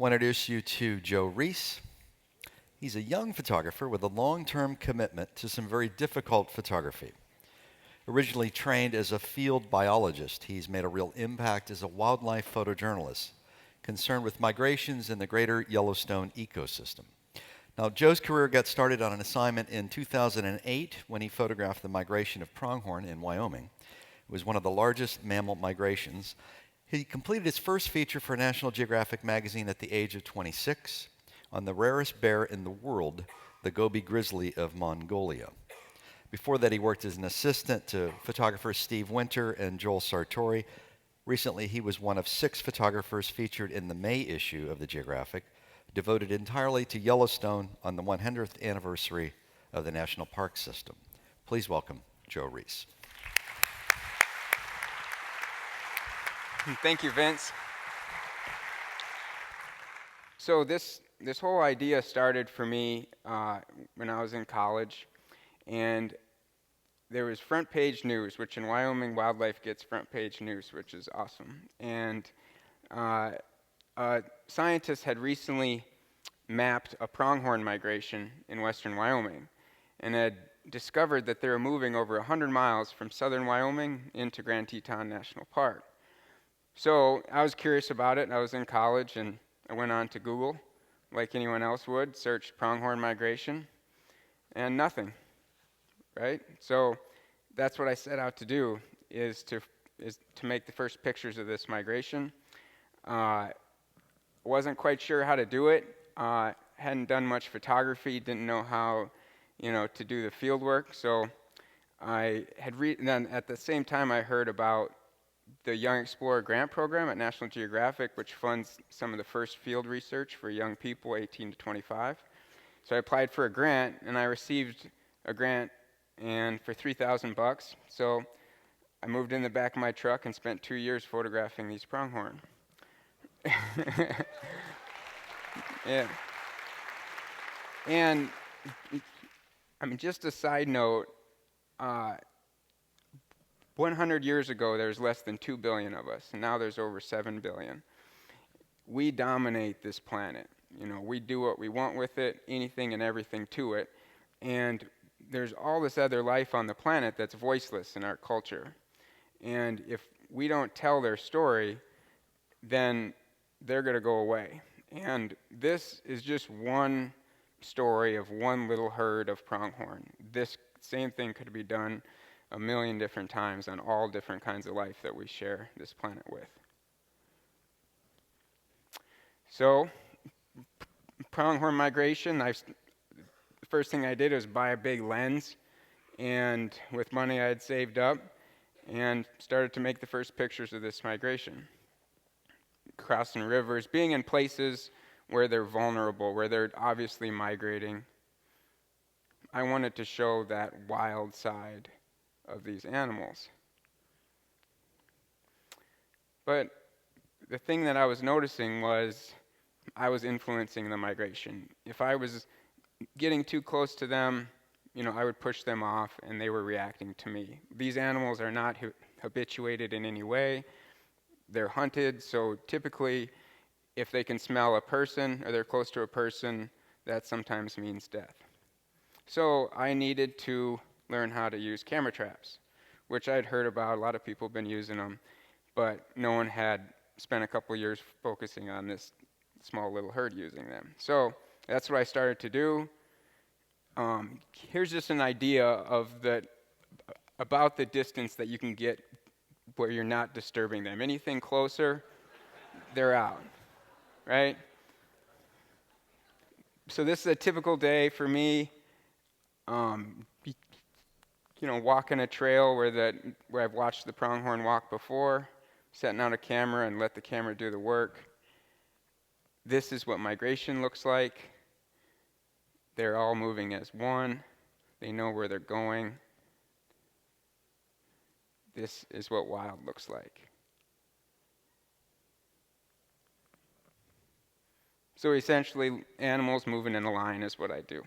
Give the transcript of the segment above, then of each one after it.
I want to introduce you to Joe Riis. He's a young photographer with a long-term commitment to some very difficult photography. Originally trained as a field biologist, he's made a real impact as a wildlife photojournalist concerned with migrations in the Greater Yellowstone ecosystem. Now, Joe's career got started on an assignment in 2008 when he photographed the migration of pronghorn in Wyoming. It was one of the largest mammal migrations. He completed his first feature for National Geographic magazine at the age of 26 on the rarest bear in the world, the Gobi grizzly of Mongolia. Before that, he worked as an assistant to photographers Steve Winter and Joel Sartori. Recently, he was one of 6 photographers featured in the May issue of the Geographic, devoted entirely to Yellowstone on the 100th anniversary of the National Park System. Please welcome Joe Riis. Thank you, Vince. So this whole idea started for me when I was in college, and there was front page news, which in Wyoming, wildlife gets front page news, which is awesome. And scientists had recently mapped a pronghorn migration in western Wyoming and had discovered that they were moving over 100 miles from southern Wyoming into Grand Teton National Park. So I was curious about it. I was in college, and I went on to Google, like anyone else would, searched pronghorn migration, and nothing, right? So that's what I set out to do, is to make the first pictures of this migration. Wasn't quite sure how to do it. Hadn't done much photography, didn't know how, to do the field work. So I had then at the same time I heard about the Young Explorer Grant Program at National Geographic, which funds some of the first field research for young people 18 to 25. So I applied for a grant, and I received a grant and for $3,000. So I moved in the back of my truck and spent 2 years photographing these pronghorn. Yeah. And just a side note, 100 years ago, there was less than 2 billion of us, and now there's over 7 billion. We dominate this planet. We do what we want with it, anything and everything to it, and there's all this other life on the planet that's voiceless in our culture. And if we don't tell their story, then they're going to go away. And this is just one story of one little herd of pronghorn. This same thing could be done a million different times on all different kinds of life that we share this planet with. So, pronghorn migration, the first thing I did was buy a big lens, and with money I had saved up, and started to make the first pictures of this migration. Crossing rivers, being in places where they're vulnerable, where they're obviously migrating. I wanted to show that wild side of these animals. But the thing that I was noticing was I was influencing the migration. If I was getting too close to them, I would push them off, and they were reacting to me. These animals are not habituated in any way. They're hunted, so typically if they can smell a person or they're close to a person, that sometimes means death. So I needed to learn how to use camera traps, which I'd heard about. A lot of people have been using them, but no one had spent a couple years focusing on this small little herd using them. So that's what I started to do. Here's just an idea about the distance that you can get where you're not disturbing them. Anything closer, they're out, right? So this is a typical day for me. Walking a trail where I've watched the pronghorn walk before, setting out a camera and let the camera do the work. This is what migration looks like. They're all moving as one. They know where they're going. This is what wild looks like. So essentially, animals moving in a line is what I do.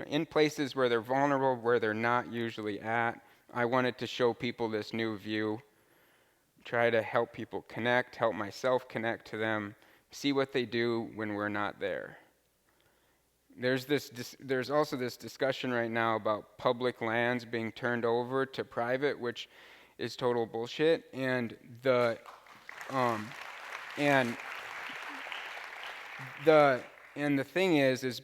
in places where they're vulnerable, where they're not usually at. I wanted to show people this new view, try to help people connect, help myself connect to them, see what they do when we're not there. There's also this discussion right now about public lands being turned over to private, which is total bullshit. And and the thing is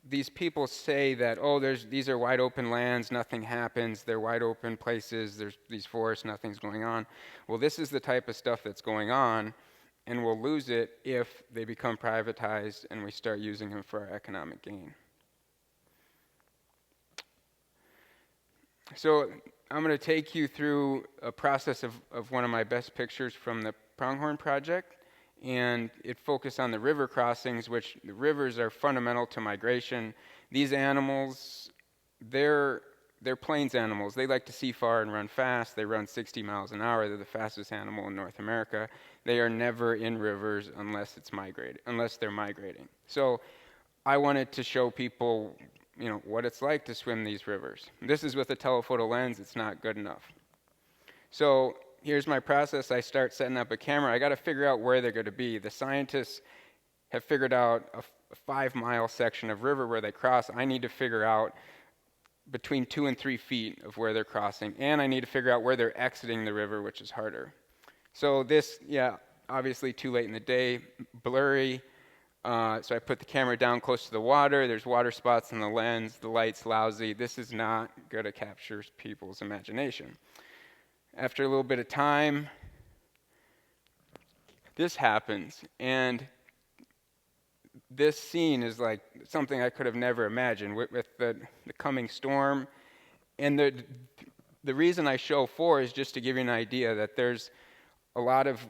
these people say that, oh, these are wide open lands, nothing happens, they're wide open places, there's these forests, nothing's going on. Well, this is the type of stuff that's going on, and we'll lose it if they become privatized and we start using them for our economic gain. So I'm going to take you through a process of one of my best pictures from the Pronghorn Project, and it focused on the river crossings, which the rivers are fundamental to migration. These animals, they're plains animals. They like to see far and run fast. They run 60 miles an hour. They're the fastest animal in North America. They are never in rivers unless they're migrating. So I wanted to show people, what it's like to swim these rivers. This is with a telephoto lens. It's not good enough. So here's my process. I start setting up a camera. I got to figure out where they're going to be. The scientists have figured out a 5-mile section of river where they cross. I need to figure out between 2 and 3 feet of where they're crossing, and I need to figure out where they're exiting the river, which is harder. So this, obviously too late in the day, blurry. So I put the camera down close to the water. There's water spots in the lens. The light's lousy. This is not going to capture people's imagination. After a little bit of time, this happens, and this scene is like something I could have never imagined with the coming storm. And the reason I show 4 is just to give you an idea that there's a lot of,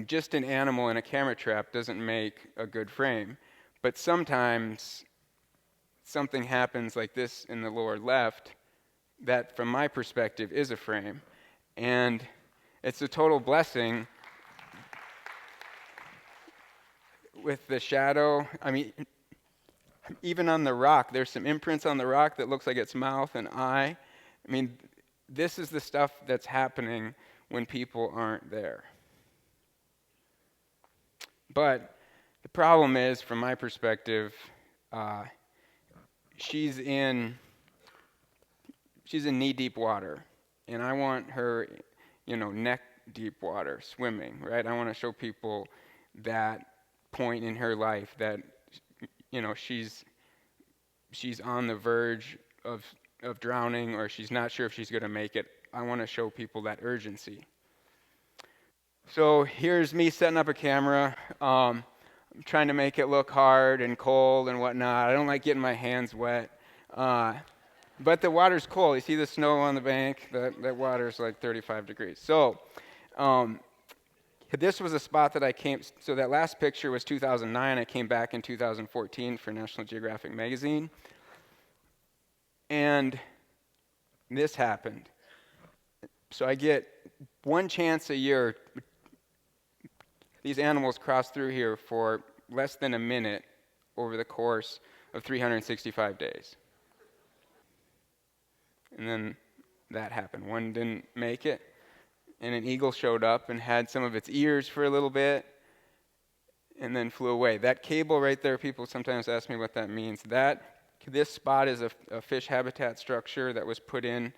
just an animal in a camera trap doesn't make a good frame. But sometimes something happens like this in the lower left that, from my perspective, is a frame. And it's a total blessing with the shadow. I mean, even on the rock, there's some imprints on the rock that looks like its mouth and eye. I mean, this is the stuff that's happening when people aren't there. But the problem is, from my perspective, she's in knee-deep water, and I want her, neck-deep water, swimming, right? I want to show people that point in her life that, she's on the verge of drowning, or she's not sure if she's going to make it. I want to show people that urgency. So here's me setting up a camera. I'm trying to make it look hard and cold and whatnot. I don't like getting my hands wet. But the water's cold. You see the snow on the bank? That water's like 35 degrees. So this was a spot that I came, so that last picture was 2009. I came back in 2014 for National Geographic magazine. And this happened. So I get one chance a year. These animals cross through here for less than a minute over the course of 365 days. And then that happened. One didn't make it, and an eagle showed up and had some of its ears for a little bit, and then flew away. That cable right there, people sometimes ask me what that means. This spot is a fish habitat structure that was put in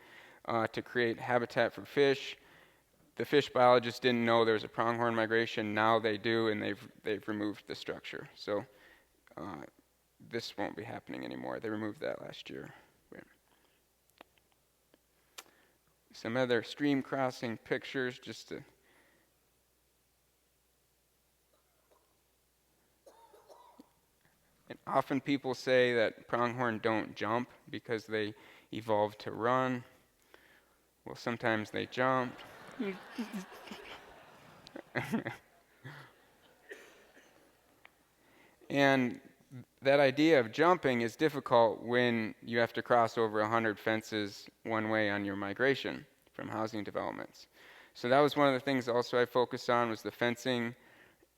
to create habitat for fish. The fish biologists didn't know there was a pronghorn migration. Now they do, and they've removed the structure. So this won't be happening anymore. They removed that last year. Some other stream crossing pictures, just to and often people say that pronghorn don't jump because they evolved to run. Well, sometimes they jump. And that idea of jumping is difficult when you have to cross over 100 fences one way on your migration from housing developments. So that was one of the things also I focused on, was the fencing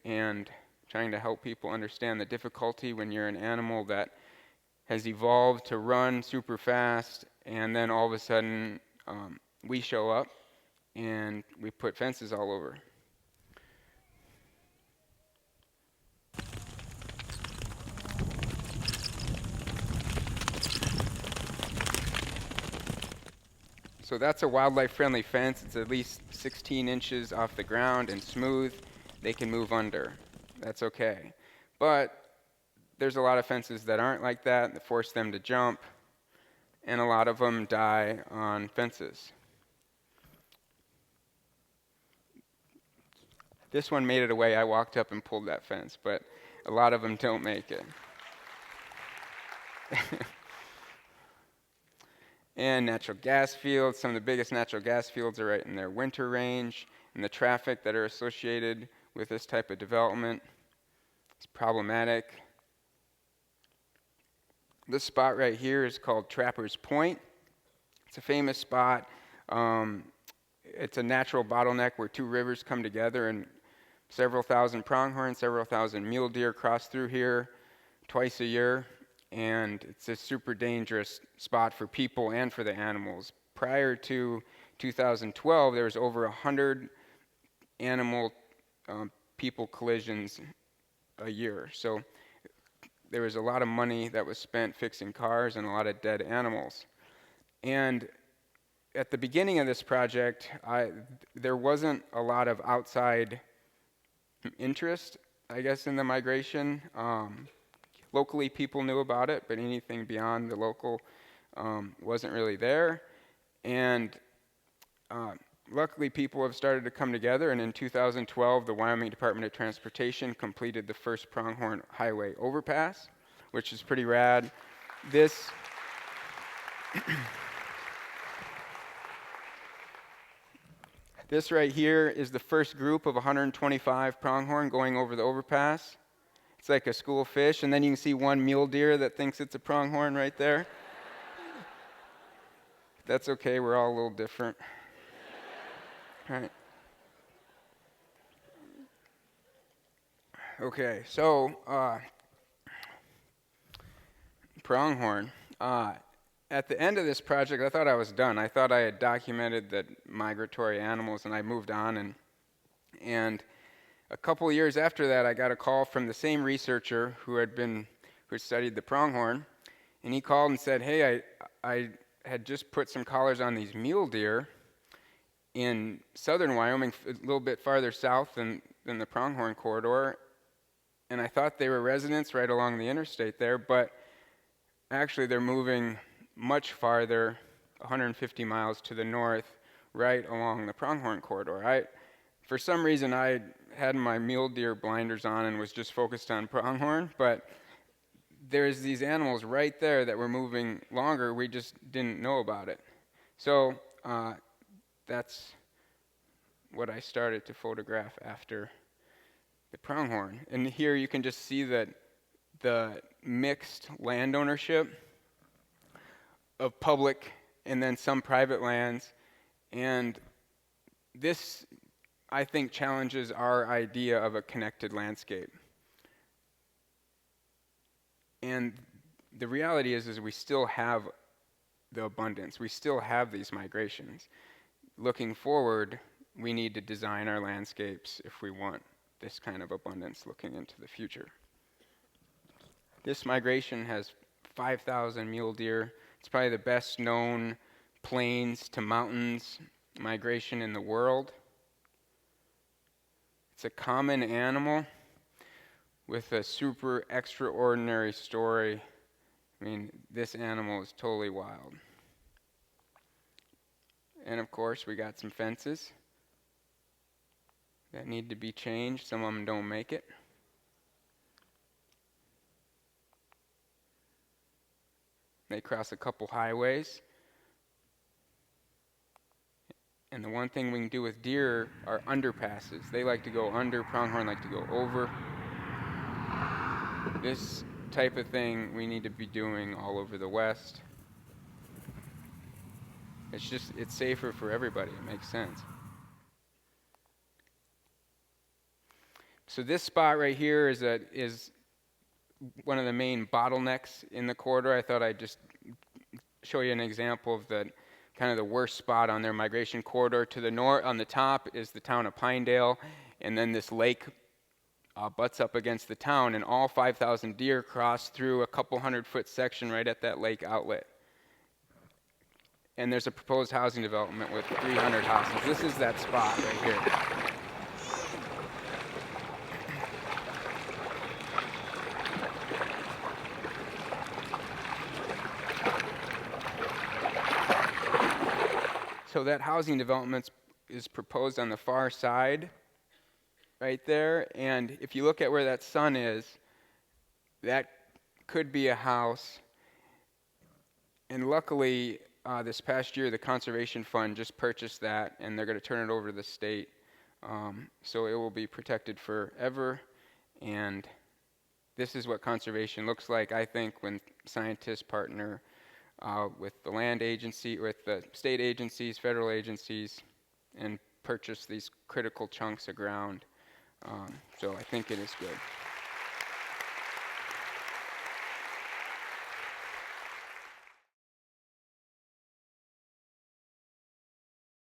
and trying to help people understand the difficulty when you're an animal that has evolved to run super fast, and then all of a sudden we show up and we put fences all over. So that's a wildlife-friendly fence. It's at least 16 inches off the ground and smooth. They can move under. That's okay. But there's a lot of fences that aren't like that force them to jump, and a lot of them die on fences. This one made it away. I walked up and pulled that fence, but a lot of them don't make it. And natural gas fields. Some of the biggest natural gas fields are right in their winter range, and the traffic that are associated with this type of development is problematic. This spot right here is called Trapper's Point. It's a famous spot. It's a natural bottleneck where two rivers come together, and several thousand pronghorn, several thousand mule deer cross through here twice a year. And it's a super dangerous spot for people and for the animals. Prior to 2012, there was over 100 animal people collisions a year. So there was a lot of money that was spent fixing cars and a lot of dead animals. And at the beginning of this project, there wasn't a lot of outside interest, I guess, in the migration. Locally, people knew about it, but anything beyond the local wasn't really there. And luckily, people have started to come together, and in 2012, the Wyoming Department of Transportation completed the first Pronghorn Highway overpass, which is pretty rad. This right here is the first group of 125 pronghorn going over the overpass. It's like a school fish, and then you can see one mule deer that thinks it's a pronghorn right there. That's okay, we're all a little different. All right. Okay, so pronghorn. At the end of this project, I thought I was done. I thought I had documented the migratory animals, and I moved on. And a couple of years after that, I got a call from the same researcher who had studied the pronghorn, and he called and said, "Hey, I had just put some collars on these mule deer in southern Wyoming, a little bit farther south than the pronghorn corridor, and I thought they were residents right along the interstate there, but actually they're moving much farther, 150 miles to the north, right along the pronghorn corridor." For some reason, I had my mule deer blinders on and was just focused on pronghorn, but there's these animals right there that were moving longer. We just didn't know about it. So that's what I started to photograph after the pronghorn. And here you can just see that the mixed land ownership of public and then some private lands. And this, I think, challenges our idea of a connected landscape. And the reality is we still have the abundance. We still have these migrations. Looking forward, we need to design our landscapes if we want this kind of abundance looking into the future. This migration has 5,000 mule deer. It's probably the best known plains to mountains migration in the world. It's a common animal with a super extraordinary story. I mean, this animal is totally wild. And of course, we got some fences that need to be changed. Some of them don't make it. They cross a couple highways. And the one thing we can do with deer are underpasses. They like to go under, pronghorn like to go over. This type of thing we need to be doing all over the West. It's safer for everybody. It makes sense. So this spot right here is one of the main bottlenecks in the corridor. I thought I'd just show you an example of the kind of the worst spot on their migration corridor. To the north, on the top, is the town of Pinedale, and then this lake butts up against the town, and all 5,000 deer cross through a couple 100-foot section right at that lake outlet. And there's a proposed housing development with 300 houses. This is that spot right here. So that housing development is proposed on the far side, right there. And if you look at where that sun is, that could be a house. And luckily, this past year, the Conservation Fund just purchased that, and they're going to turn it over to the state. So it will be protected forever. And this is what conservation looks like, I think, when scientists partner with the land agency, with the state agencies, federal agencies, and purchase these critical chunks of ground. So I think it is good.